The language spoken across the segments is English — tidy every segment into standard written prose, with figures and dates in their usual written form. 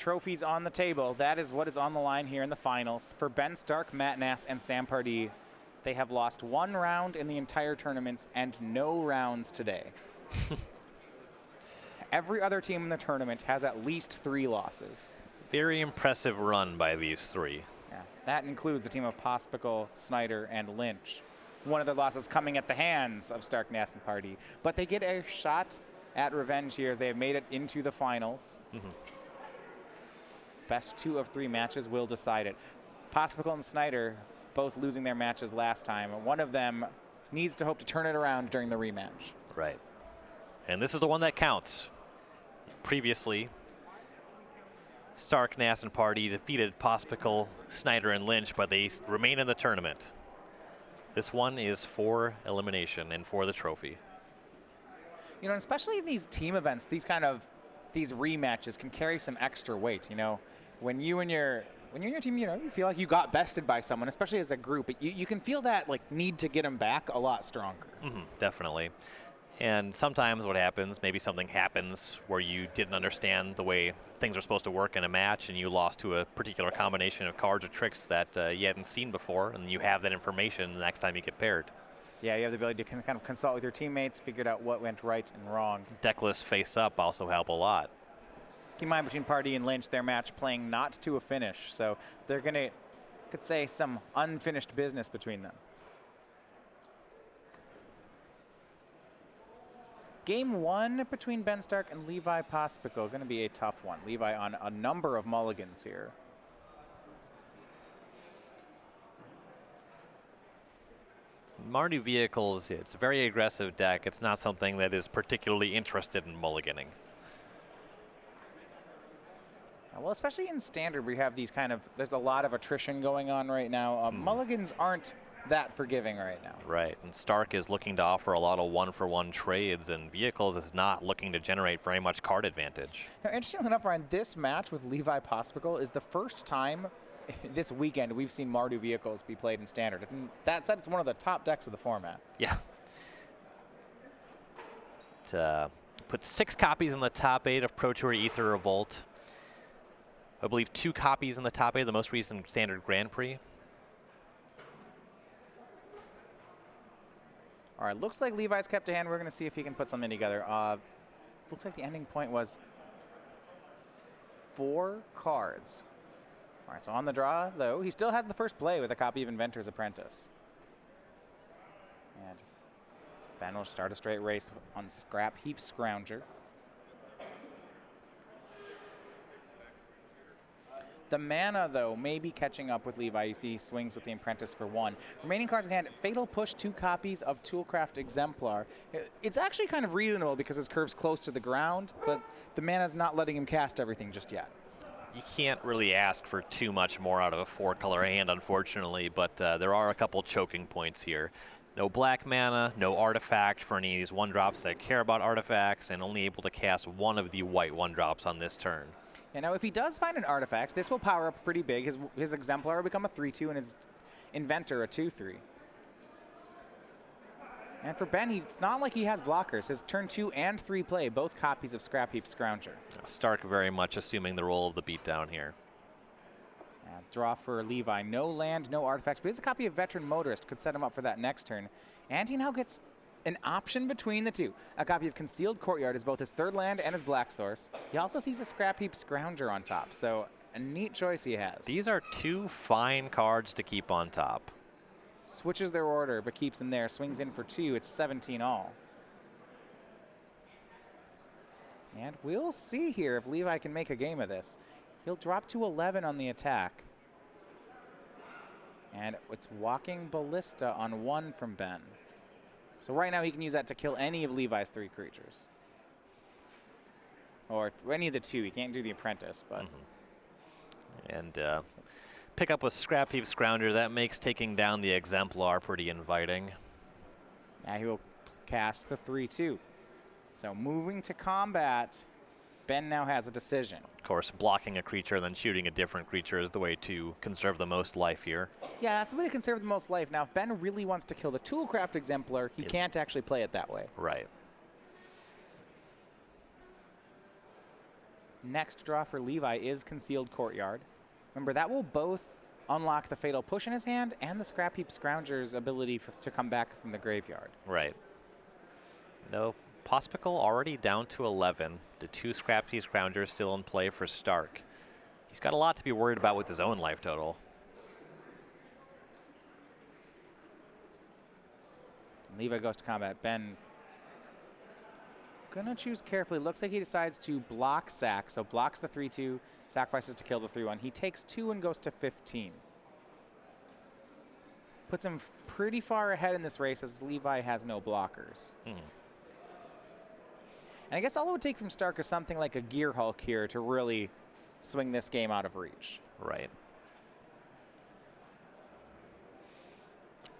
trophies on the table. That is what is on the line here in the finals. For Ben Stark, Matt Nass, and Sam Pardee, they have lost 1 round in the entire tournaments and no rounds today. Every other team in the tournament has at least 3 losses. Very impressive run by these 3. Yeah, that includes the team of Popspichal, Snyder, and Lynch. One of their losses coming at the hands of Stark, Nass, and Pardee. But they get a shot at revenge here as they have made it into the finals. Best 2 of 3 matches will decide it. Popspichal and Snyder both losing their matches last time. One of them needs to hope to turn it around during the rematch. Right. And this is the one that counts. Previously, Stark, Nass, and Pardee defeated Popspichal, Snyder, and Lynch, but they remain in the tournament. This one is for elimination and for the trophy. You know, especially in these team events, these rematches can carry some extra weight. You know, when you and your team, you know, you feel like you got bested by someone, especially as a group, you can feel that like need to get them back a lot stronger. Definitely. And sometimes what happens, maybe something happens where you didn't understand the way things are supposed to work in a match and you lost to a particular combination of cards or tricks that you hadn't seen before, and you have that information the next time you get paired. Yeah, you have the ability to kind of consult with your teammates, figure out what went right and wrong. Deckless face-up also help a lot. Keep in mind, between Pardee and Lynch, their match playing not to a finish, so they're going to, could say, some unfinished business between them. Game 1 between Ben Stark and Levi Popspichal, going to be a tough one. Levi on a number of mulligans here. Mardu Vehicles, it's a very aggressive deck. It's not something that is particularly interested in mulliganing. Well, especially in Standard, we have these there's a lot of attrition going on right now. Mulligans aren't that forgiving right now. Right, and Stark is looking to offer a lot of one-for-one trades, and Vehicles is not looking to generate very much card advantage. Now, interestingly enough, Ryan, this match with Levi Popspichal is the first time this weekend we've seen Mardu Vehicles be played in Standard. And that said, it's one of the top decks of the format. Yeah. Put 6 copies in the top 8 of Pro Tour Aether Revolt. I believe 2 copies in the top 8 of the most recent Standard Grand Prix. All right, looks like Levi's kept a hand. We're going to see if he can put something together. Looks like the ending point was 4 cards. All right, so on the draw, though, he still has the first play with a copy of Inventor's Apprentice. And Ben will start a straight race on Scrap Heap Scrounger. The mana, though, may be catching up with Levi. You see he swings with the Apprentice for 1. Remaining cards in hand, Fatal Push, 2 copies of Toolcraft Exemplar. It's actually kind of reasonable because his curve's close to the ground, but the mana's not letting him cast everything just yet. You can't really ask for too much more out of a 4-color hand, unfortunately, but there are a couple choking points here. No black mana, no artifact for any of these 1-drops that care about artifacts, and only able to cast 1 of the white 1-drops on this turn. And now if he does find an artifact, this will power up pretty big. His Exemplar will become a 3-2 and his Inventor a 2-3. And for Ben, it's not like he has blockers. His turn 2 and 3 play, both copies of Scrap Heap Scrounger. Stark very much assuming the role of the beatdown here. Draw for Levi. No land, no artifacts, but he has a copy of Veteran Motorist. Could set him up for that next turn. And he now gets an option between the 2. A copy of Concealed Courtyard is both his 3rd land and his black source. He also sees a Scrap Heap Scrounger on top, so a neat choice he has. These are 2 fine cards to keep on top. Switches their order, but keeps them there. Swings in for 2. It's 17 all. And we'll see here if Levi can make a game of this. He'll drop to 11 on the attack. And it's Walking Ballista on 1 from Ben. So right now he can use that to kill any of Levi's 3 creatures. Or any of the 2. He can't do the Apprentice, but... And pick up with Scrap Heap Scrounger. That makes taking down the Exemplar pretty inviting. Now he will cast the 3-2. So moving to combat, Ben now has a decision. Of course, blocking a creature and then shooting a different creature is the way to conserve the most life here. Yeah, that's the way to conserve the most life. Now, if Ben really wants to kill the Toolcraft Exemplar, he can't actually play it that way. Right. next draw for Levi is Concealed Courtyard. Remember, that will both unlock the Fatal Push in his hand and the Scrap Heap Scrounger's ability to come back from the graveyard. Right. No, Popspichal already down to 11. The 2 Scrap Heap Scroungers still in play for Stark. He's got a lot to be worried about with his own life total. Levi goes to combat. Ben gonna choose carefully. Looks like he decides to block sack, so blocks the 3/2, sacrifices to kill the 3/1. He takes 2 and goes to 15. Puts him pretty far ahead in this race as Levi has no blockers. And I guess all it would take from Stark is something like a Gear Hulk here to really swing this game out of reach. Right.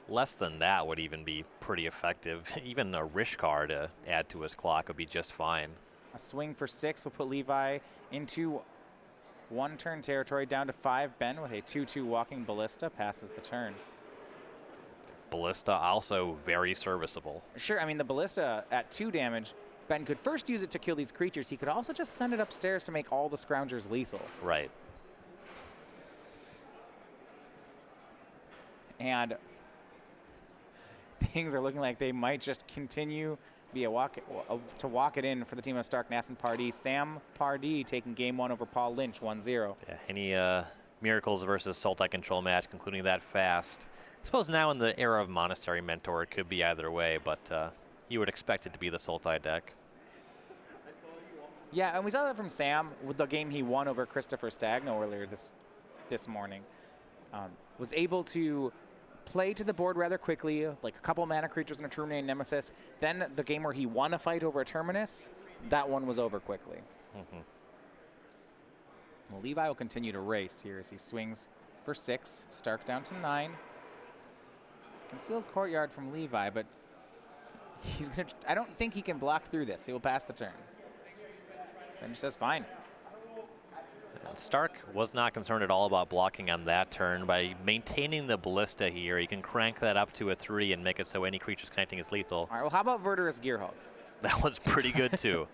Less than that would even be pretty effective. Even a Rishkar to add to his clock would be just fine. A swing for 6 will put Levi into 1-turn territory, down to 5. Ben with a 2/2 Walking Ballista passes the turn. Ballista also very serviceable. Sure, I mean, the Ballista at 2 damage, Ben could first use it to kill these creatures. He could also just send it upstairs to make all the Scroungers lethal. Right. And things are looking like they might just continue to walk it in for the team of Stark, Nass, and Pardee. Sam Pardee taking game 1 over Paul Lynch, 1-0. Yeah, any Miracles versus Sultai control match concluding that fast. I suppose now in the era of Monastery Mentor, it could be either way, but you would expect it to be the Sultai deck. Yeah, and we saw that from Sam with the game he won over Christopher Stagno earlier this morning. Was able to play to the board rather quickly, like a couple mana creatures and a True Name Nemesis. Then the game where he won a fight over a Terminus, that one was over quickly. Well, Levi will continue to race here as he swings for 6. Stark down to 9. Concealed Courtyard from Levi, but he's gonna. I don't think he can block through this. He will pass the turn. Then he says, fine. And Stark was not concerned at all about blocking on that turn. By maintaining the Ballista here, he can crank that up to a 3 and make it so any creatures connecting is lethal. All right, well, how about Verdurous Gearhulk? That was pretty good, too.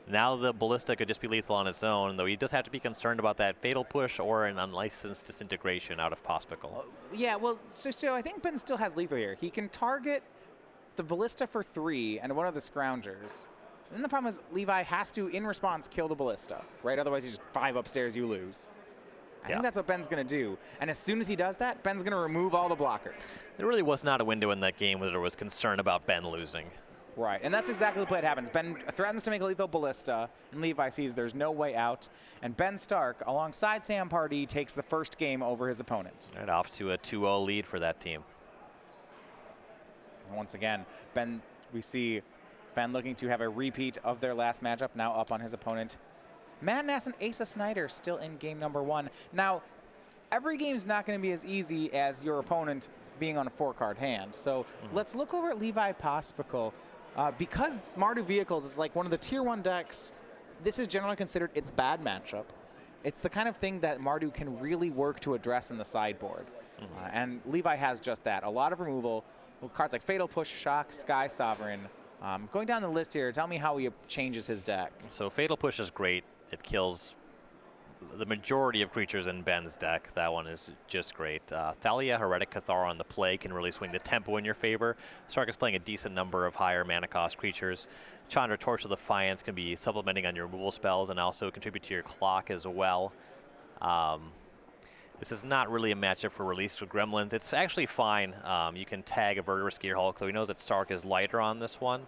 Now the Ballista could just be lethal on its own, though he does have to be concerned about that Fatal Push or an unlicensed Disintegration out of Popspichal. Yeah, well, so I think Ben still has lethal here. He can target the Ballista for 3 and one of the Scroungers. And the problem is Levi has to, in response, kill the Ballista, right? Otherwise, he's just 5 upstairs, you lose. I think that's what Ben's going to do. And as soon as he does that, Ben's going to remove all the blockers. There really was not a window in that game where there was concern about Ben losing. Right, and that's exactly the play that happens. Ben threatens to make a lethal Ballista, and Levi sees there's no way out. And Ben Stark, alongside Sam Pardee, takes the first game over his opponent. Right, off to a 2-0 lead for that team. And once again, we see Ben looking to have a repeat of their last matchup, now up on his opponent. Matt Nass and Asa Snyder still in game number 1. Now, every game's not going to be as easy as your opponent being on a 4-card hand. So let's look over at Levi Popspichal. Because Mardu Vehicles is like one of the tier 1 decks, this is generally considered its bad matchup. It's the kind of thing that Mardu can really work to address in the sideboard. And Levi has just that. A lot of removal. Cards like Fatal Push, Shock, Sky Sovereign. Going down the list here, tell me how he changes his deck. So Fatal Push is great. It kills the majority of creatures in Ben's deck. That one is just great. Thalia, Heretic Cathar on the play can really swing the tempo in your favor. Stark is playing a decent number of higher mana cost creatures. Chandra, Torch of Defiance can be supplementing on your removal spells and also contribute to your clock as well. This is not really a matchup for release with Gremlins. It's actually fine. You can tag a Verdurous Gearhulk, so he knows that Stark is lighter on this one.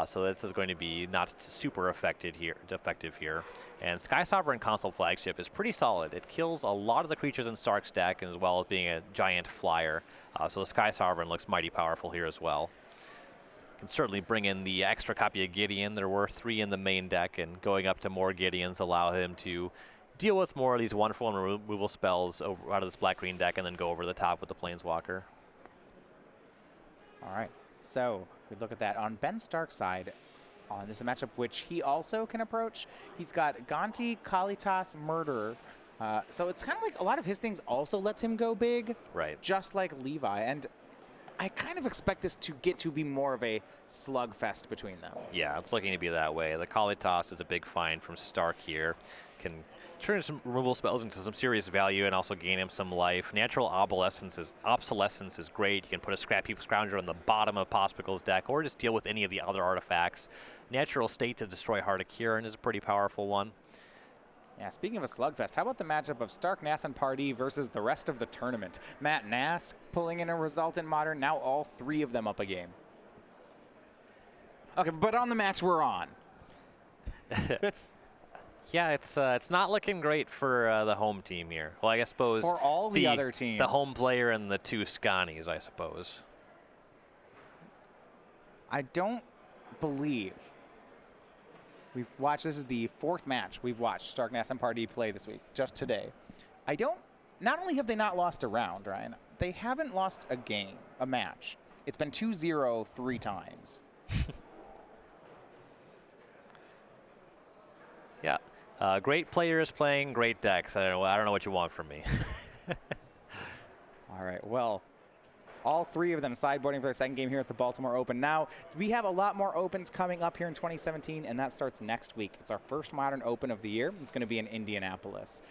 So this is going to be not super effective here. And Sky Sovereign Console Flagship is pretty solid. It kills a lot of the creatures in Stark's deck as well as being a giant flyer. So the Sky Sovereign looks mighty powerful here as well. Can certainly bring in the extra copy of Gideon. There were 3 in the main deck, and going up to more Gideons allow him to deal with more of these wonderful removal spells out of this black-green deck and then go over the top with the Planeswalker. All right, so we look at that. On Ben Stark's side, this is a matchup which he also can approach. He's got Gonti, Kalitas, Murderer. So it's kind of like a lot of his things also lets him go big. Right. Just like Levi. And I kind of expect this to get to be more of a slugfest between them. Yeah, it's looking to be that way. The Kalitas is a big find from Stark here. can turn some removal spells into some serious value and also gain him some life. Natural obsolescence is great. You can put a Scrap Heap Scrounger on the bottom of Pospical's deck or just deal with any of the other artifacts. Natural State to destroy Heart of Kieran is a pretty powerful one. Yeah, speaking of a slugfest, how about the matchup of Stark, Nass, and Pardee versus the rest of the tournament? Matt Nass pulling in a result in Modern, now all 3 of them up a game. Okay, but on the match we're on. Yeah, it's not looking great for the home team here. Well, I suppose for all the other teams, the home player and the 2 Sconnies, I suppose. I don't believe we've watched. This is the 4th match we've watched Stark, Nass, and Pardee play this week, just today. Not only have they not lost a round, Ryan, they haven't lost a game, a match. It's been 2-0 3 times. Yeah. Great players playing great decks. I don't know what you want from me. All right, well, all 3 of them sideboarding for their second game here at the Baltimore Open. Now, we have a lot more Opens coming up here in 2017, and that starts next week. It's our first Modern Open of the year. It's going to be in Indianapolis.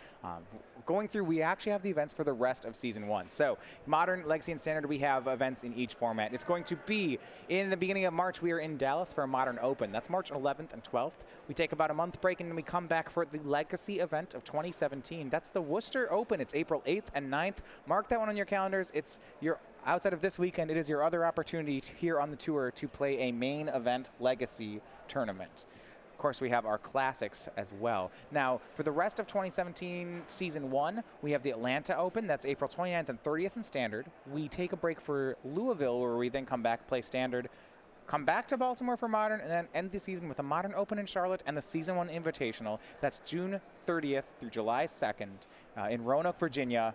Going through, we actually have the events for the rest of Season 1. So, Modern, Legacy, and Standard, we have events in each format. It's going to be in the beginning of March. We are in Dallas for a Modern Open. That's March 11th and 12th. We take about a month break, and then we come back for the Legacy event of 2017. That's the Worcester Open. It's April 8th and 9th. Mark that one on your calendars. It's your outside of this weekend, it is your other opportunity here on the tour to play a main event Legacy tournament. Of course, we have our classics as well. Now, for the rest of 2017 Season 1, we have the Atlanta Open. That's April 29th and 30th in Standard. We take a break for Louisville, where we then come back, play Standard, come back to Baltimore for Modern, and then end the season with a Modern Open in Charlotte and the Season 1 Invitational. That's June 30th through July 2nd in Roanoke, Virginia.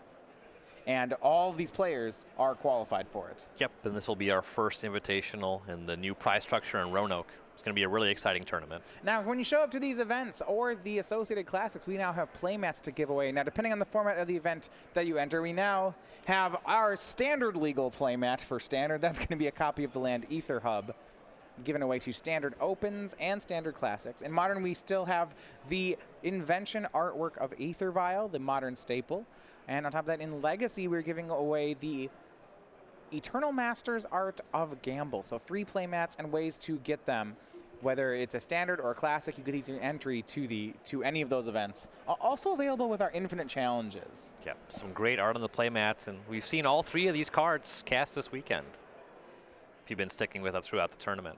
And all these players are qualified for it. Yep, and this will be our first invitational in the new prize structure in Roanoke. It's going to be a really exciting tournament. Now, when you show up to these events or the associated classics, we now have playmats to give away. Now, depending on the format of the event that you enter, we now have our standard legal playmat for Standard. That's going to be a copy of the Land Ether Hub given away to Standard Opens and Standard Classics. In Modern, we still have the invention artwork of Aether Vial, the Modern staple. And on top of that, in Legacy, we're giving away the Eternal Masters art of Gamble. So 3 playmats and ways to get them. Whether it's a Standard or a Classic, you get easy entry to any of those events. Also available with our Infinite Challenges. Yep, some great art on the playmats, and we've seen all 3 of these cards cast this weekend, if you've been sticking with us throughout the tournament.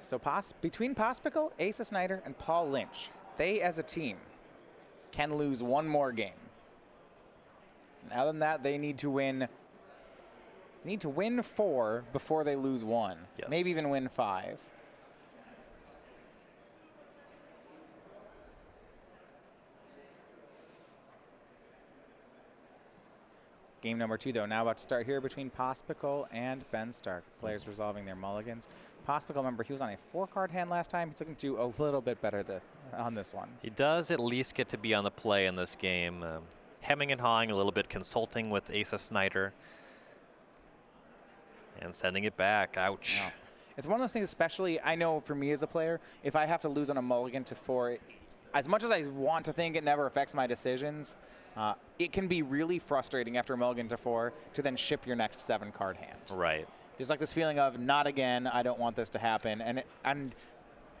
So between Popspichal, Asa Snyder, and Paul Lynch, they as a team can lose 1 more game. And other than that, they need to win 4 before they lose 1. Yes. Maybe even win 5. Game number 2, though, now about to start here between Popspichal and Ben Stark. Players resolving their mulligans. Popspichal, remember, he was on a 4-card hand last time. He's looking to do a little bit better on this one. He does at least get to be on the play in this game. Hemming and hawing a little bit, consulting with Asa Snyder. And sending it back. Ouch. No. It's one of those things, especially, I know for me as a player, if I have to lose on a mulligan to 4, as much as I want to think it never affects my decisions, it can be really frustrating after a mulligan to 4 to then ship your next 7-card hand. Right. There's like this feeling of, not again, I don't want this to happen. And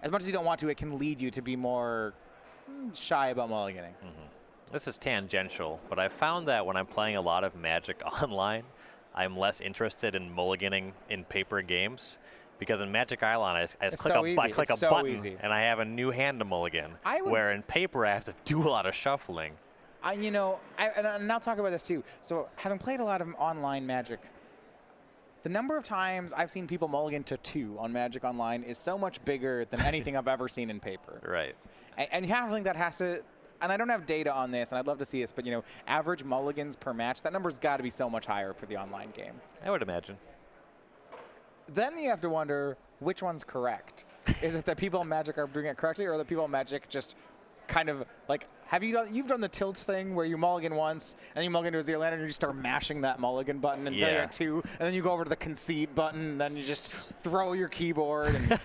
as much as you don't want to, it can lead you to be more shy about mulliganing. Mm-hmm. This is tangential, but I found that when I'm playing a lot of Magic online, I'm less interested in mulliganing in paper games. Because in Magic Island, I just click a button and I have a new hand to mulligan. Where in paper, I have to do a lot of shuffling. And I'll talk about this too. So having played a lot of online Magic, the number of times I've seen people mulligan to 2 on Magic Online is so much bigger than anything I've ever seen in paper. Right. And you have to think that has to, and I don't have data on this, and I'd love to see this, but average mulligans per match, that number's got to be so much higher for the online game. I would imagine. Then you have to wonder which one's correct. Is it that people in Magic are doing it correctly, or that people in Magic just kind of like, you've done the tilts thing where you mulligan once and you mulligan to a zero land and you just start mashing that mulligan button until you're at 2, and then you go over to the concede button and then you just throw your keyboard. And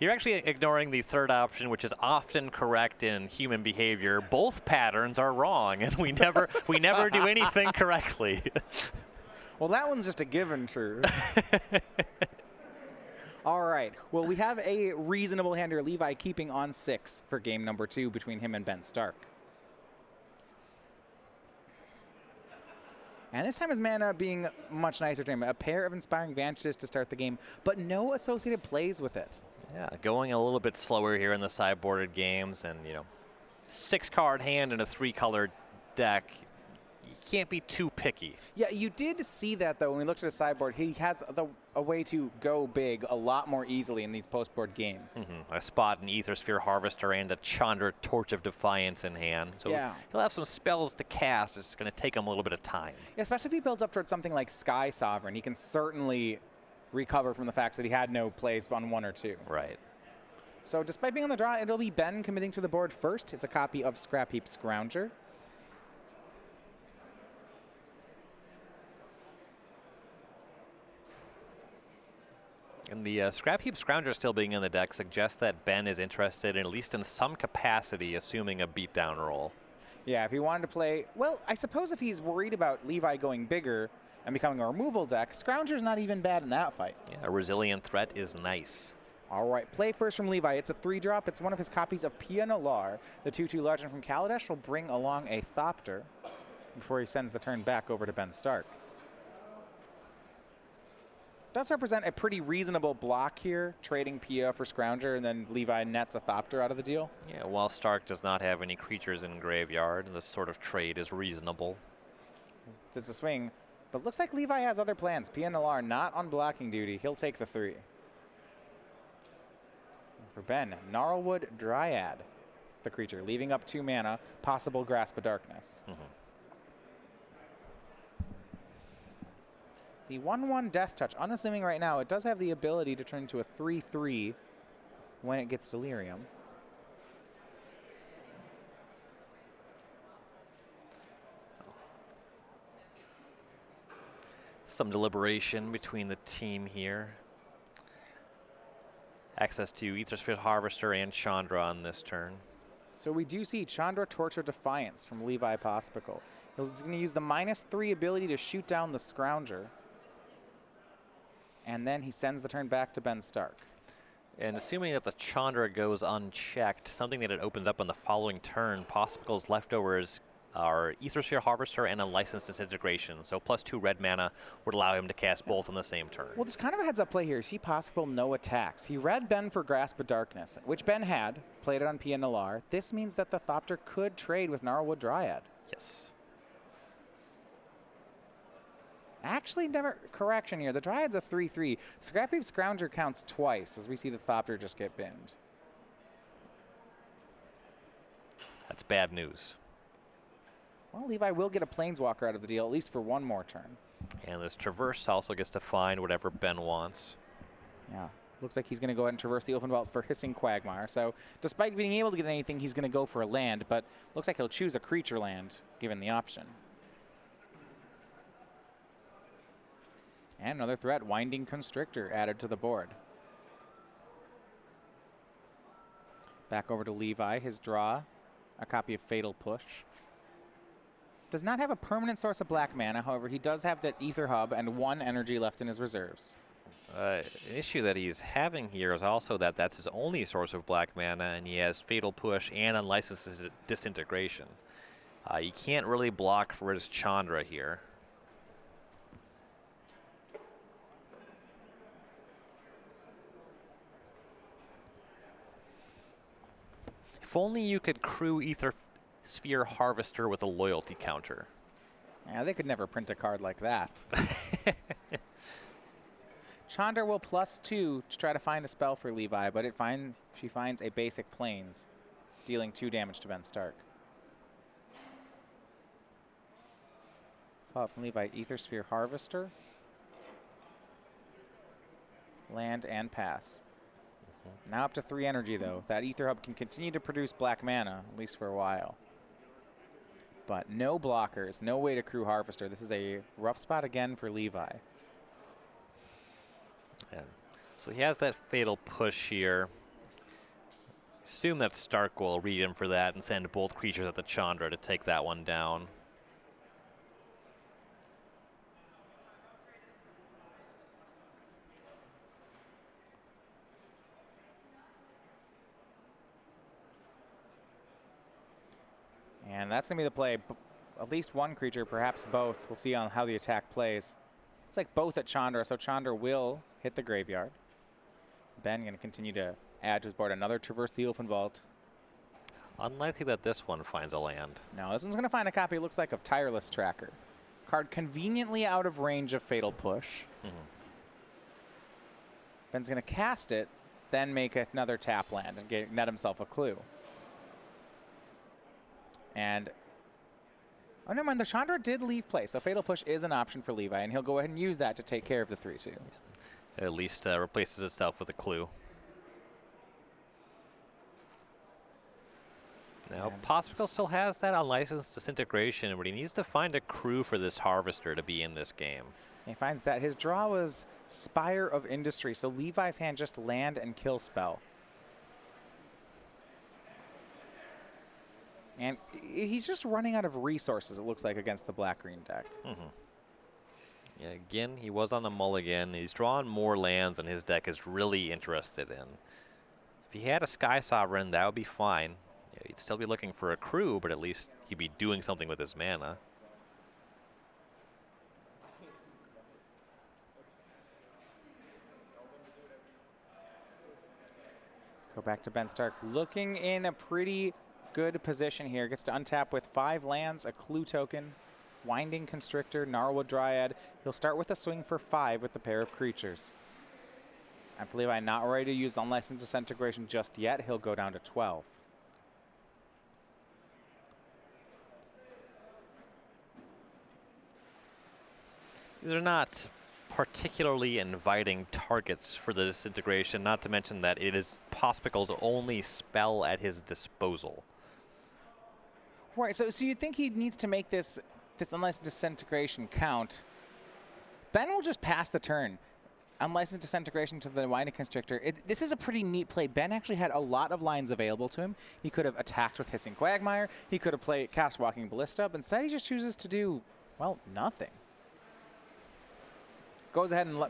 You're actually ignoring the third option, which is often correct in human behavior. Both patterns are wrong, and we never do anything correctly. Well, that one's just a given truth. All right. Well, we have a reasonable hand here. Levi keeping on 6 for game number 2 between him and Ben Stark. And this time his mana being much nicer to him. A pair of Inspiring Vantages to start the game, but no associated plays with it. Yeah, going a little bit slower here in the sideboarded games, and 6-card hand in a 3-color deck. You can't be too picky. Yeah, you did see that though when we looked at his sideboard. He has a way to go big a lot more easily in these postboard games. A spot, an Aethersphere Harvester, and a Chandra Torch of Defiance in hand. So he'll have some spells to cast. It's going to take him a little bit of time. Yeah, especially if he builds up towards something like Sky Sovereign. He can certainly recover from the fact that he had no plays on 1 or 2. Right. So despite being on the draw, it'll be Ben committing to the board first. It's a copy of Scrap Heap Scrounger. And the Scrap Heap Scrounger still being in the deck suggests that Ben is interested, at least in some capacity, assuming a beatdown roll. Yeah, if he wanted to play, well, I suppose if he's worried about Levi going bigger and becoming a removal deck, Scrounger's not even bad in that fight. Yeah, a resilient threat is nice. All right, play first from Levi. It's a 3-drop. It's one of his copies of Pia Nalar. The 2/2 legend from Kaladesh will bring along a Thopter before he sends the turn back over to Ben Stark. Does represent a pretty reasonable block here, trading Pia for Scrounger, and then Levi nets a Thopter out of the deal. Yeah, while Stark does not have any creatures in graveyard, this sort of trade is reasonable. There's a swing, but looks like Levi has other plans. Pia Nalar not on blocking duty. He'll take the 3. For Ben, Gnarlwood Dryad, the creature, leaving up 2 mana, possible Grasp of Darkness. The 1/1 Death Touch, unassuming right now, it does have the ability to turn into a 3/3 when it gets Delirium. Some deliberation between the team here. Access to Aethersphere Harvester and Chandra on this turn. So we do see Chandra Torch of Defiance from Levi Popspichal. He's going to use the -3 ability to shoot down the Scrounger. And then he sends the turn back to Ben Stark. And assuming that the Chandra goes unchecked, something that it opens up on the following turn, Popspical's leftovers are Aethersphere Harvester and a Licensed Disintegration. So +2 red mana would allow him to cast both on the same turn. Well, there's kind of a heads-up play here. See Popspichal no attacks. He read Ben for Grasp of Darkness, which Ben had, played it on Pia Nalar. This means that the Thopter could trade with Gnarlwood Dryad. Yes. Actually, never correction here. The Dryad's a 3/3. Scrap Heap Scrounger counts twice as we see the Thopter just get binned. That's bad news. Well, Levi will get a Planeswalker out of the deal, at least for 1 more turn. And this Traverse also gets to find whatever Ben wants. Yeah. Looks like he's going to go ahead and traverse the open vault for Hissing Quagmire. So despite being able to get anything, he's going to go for a land, but looks like he'll choose a creature land given the option. And another threat, Winding Constrictor, added to the board. Back over to Levi, his draw, a copy of Fatal Push. Does not have a permanent source of black mana, however, he does have that Ether Hub and 1 energy left in his reserves. An issue that he's having here is also that that's his only source of black mana, and he has Fatal Push and Unlicensed Disintegration. You can't really block for his Chandra here. If only you could crew Aethersphere Harvester with a loyalty counter. Yeah, they could never print a card like that. Chandra will +2 to try to find a spell for Levi, but she finds a basic Plains, dealing 2 damage to Ben Stark. Follow up from Levi, Aethersphere Harvester. Land and pass. Now up to 3 energy, though. That Ether Hub can continue to produce black mana, at least for a while. But no blockers, no way to crew Harvester. This is a rough spot again for Levi. Yeah. So he has that fatal push here. Assume that Stark will read him for that and send both creatures at the Chandra to take that one down. And that's going to be the play. At least one creature, perhaps both. We'll see on how the attack plays. It's like both at Chandra, so Chandra will hit the graveyard. Ben going to continue to add to his board. Another Traverse the Open Vault. Unlikely that this one finds a land. No, this one's going to find a copy, it looks like, of Tireless Tracker. Card conveniently out of range of Fatal Push. Ben's going to cast it, then make another tap land and net himself a clue. And, oh, never mind, the Chandra did leave play, so Fatal Push is an option for Levi, and he'll go ahead and use that to take care of the 3-2. At least replaces itself with a clue. Now, Popspichal still has that unlicensed disintegration, but he needs to find a crew for this Harvester to be in this game. He finds that his draw was Spire of Industry, so Levi's hand just land and kill spell. And he's just running out of resources, it looks like, against the black-green deck. Yeah, again, he was on a mulligan. He's drawn more lands than his deck is really interested in. If he had a Sky Sovereign, that would be fine. Yeah, he'd still be looking for a crew, but at least he'd be doing something with his mana. Go back to Ben Stark, looking in a pretty good position here. Gets to untap with 5 lands, a clue token, Winding Constrictor, Gnarlwood Dryad. He'll start with a swing for 5 with the pair of creatures. I believe I'm not ready to use Unlicensed Disintegration just yet. He'll go down to 12. These are not particularly inviting targets for the disintegration, not to mention that it is Popspichal's only spell at his disposal. Right, so you'd think he needs to make this Unlicensed Disintegration count. Ben will just pass the turn. Unlicensed Disintegration to the Winding Constrictor. This is a pretty neat play. Ben actually had a lot of lines available to him. He could have attacked with Hissing Quagmire. He could have cast Walking Ballista, but instead he just chooses to do, well, nothing. Goes ahead and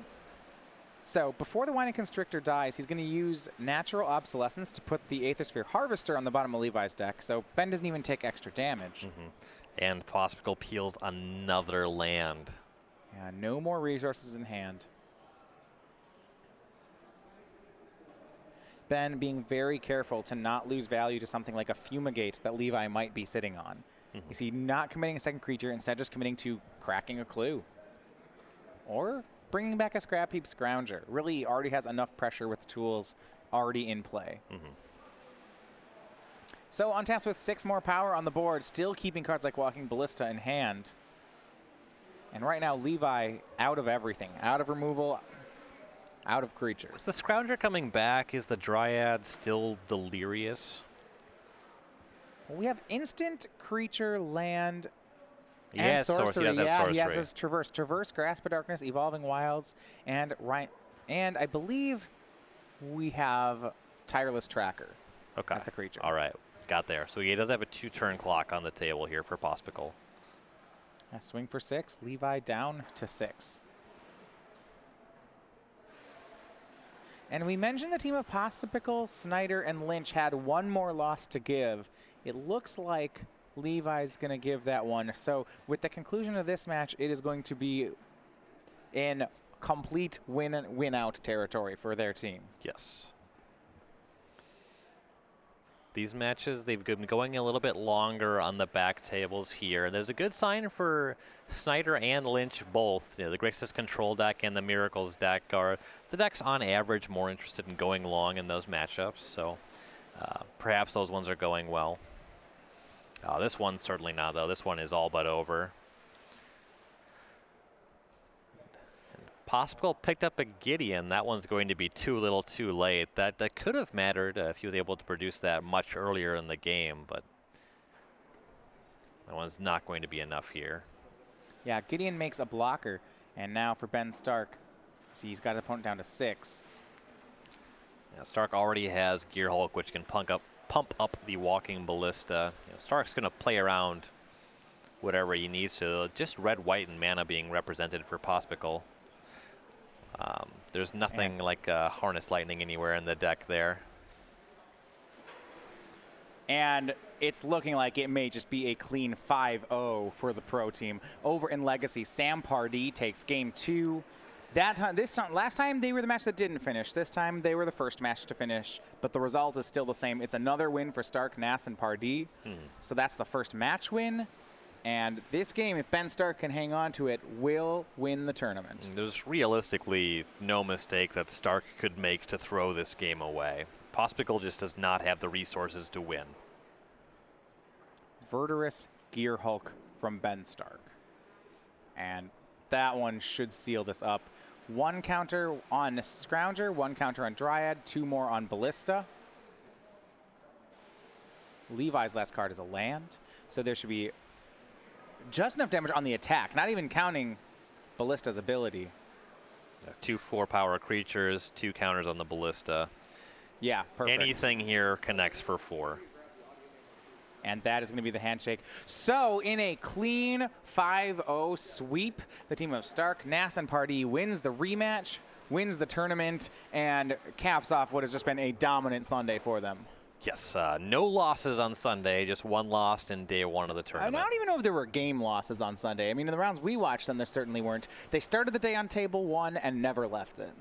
so before the Winding Constrictor dies, he's going to use Natural Obsolescence to put the Aethersphere Harvester on the bottom of Levi's deck, so Ben doesn't even take extra damage. And Popspichal peels another land. Yeah, no more resources in hand. Ben being very careful to not lose value to something like a Fumigate that Levi might be sitting on. You see, not committing a second creature, instead just committing to cracking a clue. Or bringing back a Scrap Heap Scrounger. Really already has enough pressure with tools already in play. So on taps with 6 more power on the board, still keeping cards like Walking Ballista in hand. And right now, Levi out of everything. Out of removal, out of creatures. With the Scrounger coming back, is the Dryad still delirious? Well, we have instant, creature, land, and Yes, sorcery. he does have sorcery. He has his Traverse, Grasp of Darkness, Evolving Wilds, and I believe we have Tireless Tracker as the creature. All right, got there. So he does have a 2-turn clock on the table here for Popspichal. Swing for 6, Levi down to 6. And we mentioned the team of Popspichal, Snyder, and Lynch had one more loss to give. It looks like Levi's going to give that one. So with the conclusion of this match, it is going to be in complete win-out territory for their team. Yes. These matches, they've been going a little bit longer on the back tables here. And there's a good sign for Snyder and Lynch both. You know, the Grixis Control deck and the Miracles deck are the decks on average more interested in going long in those matchups. So perhaps those ones are going well. This one's certainly not, though. This one is all but over. And Popspichal picked up a Gideon. That one's going to be too little too late. That could have mattered if he was able to produce that much earlier in the game, but that one's not going to be enough here. Yeah, Gideon makes a blocker, and now for Ben Stark, see, he's got his opponent down to 6. Yeah, Stark already has Gear Hulk, which can pump up the Walking Ballista. You know, Stark's going to play around whatever he needs to. Just red, white, and mana being represented for Popspichal. There's nothing like Harness Lightning anywhere in the deck there. And it's looking like it may just be a clean 5-0 for the pro team. Over in Legacy, Sam Pardee takes game 2. Last time they were the match that didn't finish. This time they were the first match to finish, but the result is still the same. It's another win for Stark, Nass, and Pardee. So that's the first match win. And this game, if Ben Stark can hang on to it, will win the tournament. There's realistically no mistake that Stark could make to throw this game away. Popspichal just does not have the resources to win. Verdurous Gear Hulk from Ben Stark. And that one should seal this up. 1 counter on Scrounger, 1 counter on Dryad, 2 more on Ballista. Levi's last card is a land, so there should be just enough damage on the attack, not even counting Ballista's ability. 2 4-power creatures, 2 counters on the Ballista. Yeah, perfect. Anything here connects for 4. And that is going to be the handshake. So in a clean 5-0 sweep, the team of Stark, Nass, and Pardee wins the rematch, wins the tournament, and caps off what has just been a dominant Sunday for them. Yes, no losses on Sunday, just 1 loss in day 1 of the tournament. I don't even know if there were game losses on Sunday. I mean, in the rounds we watched them, there certainly weren't. They started the day on table 1 and never left it.